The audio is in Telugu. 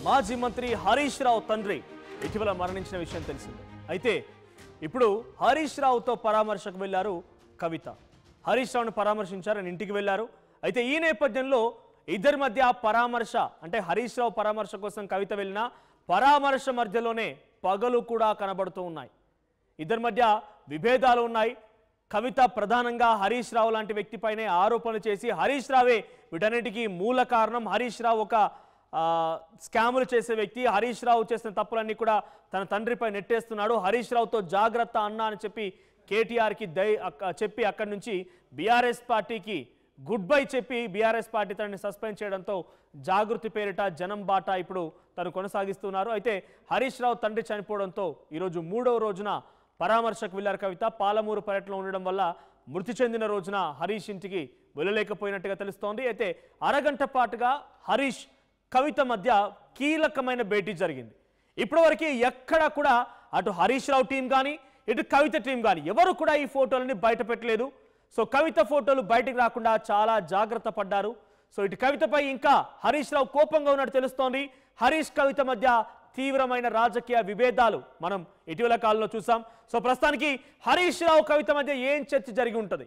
మాజీ మంత్రి హరీష్ రావు తండ్రి ఇటీవల మరణించిన విషయం తెలిసిందే. అయితే ఇప్పుడు హరీష్ రావుతో పరామర్శకు వెళ్లారు కవిత. హరీష్ రావును పరామర్శించారు, ఆయన ఇంటికి వెళ్లారు. అయితే ఈ నేపథ్యంలో ఇద్దరి మధ్య పరామర్శ అంటే హరీష్ రావు పరామర్శ కోసం కవిత వెళ్ళిన పరామర్శ మధ్యలోనే పగలు కూడా కనబడుతూ ఉన్నాయి. ఇద్దరి మధ్య విభేదాలు ఉన్నాయి. కవిత ప్రధానంగా హరీష్ రావు లాంటి వ్యక్తిపైనే ఆరోపణలు చేసి హరీష్ రావే వీటన్నిటికీ మూల కారణం, హరీష్ రావు ఒక స్కాములు చేసే వ్యక్తి, హరీష్ రావు చేసిన తప్పులన్నీ కూడా తన తండ్రిపై నెట్టేస్తున్నాడు, హరీష్ రావుతో జాగ్రత్త అన్నా అని చెప్పి కేటీఆర్కి చెప్పి అక్కడి నుంచి బీఆర్ఎస్ పార్టీకి గుడ్ బై చెప్పి బీఆర్ఎస్ పార్టీ తనని సస్పెండ్ చేయడంతో జాగృతి పేరిట జనం బాట ఇప్పుడు తను కొనసాగిస్తున్నారు. అయితే హరీష్ రావు తండ్రి చనిపోవడంతో ఈరోజు 3వ రోజున పరామర్శకు వెళ్లారు కవిత. పాలమూరు పర్యటనలో ఉండడం వల్ల మృతి చెందిన రోజున హరీష్ ఇంటికి వెళ్ళలేకపోయినట్టుగా తెలుస్తోంది. అయితే అరగంట పాటుగా హరీష్ కవిత మధ్య కీలకమైన భేటీ జరిగింది. ఇప్పటివరకు ఎక్కడా కూడా అటు హరీష్ రావు టీం కానీ ఇటు కవిత టీం కానీ ఎవరు కూడా ఈ ఫోటోలని బయట పెట్టలేదు. సో కవిత ఫోటోలు బయటకు రాకుండా చాలా జాగ్రత్త పడ్డారు. సో ఇటు కవితపై ఇంకా హరీష్ రావు కోపంగా ఉన్నట్టు తెలుస్తోంది. హరీష్ కవిత మధ్య తీవ్రమైన రాజకీయ విభేదాలు మనం ఇటీవల కాలంలో చూసాం. సో ప్రస్తుతానికి హరీష్ రావు కవిత మధ్య ఏం చర్చ జరిగి ఉంటుంది?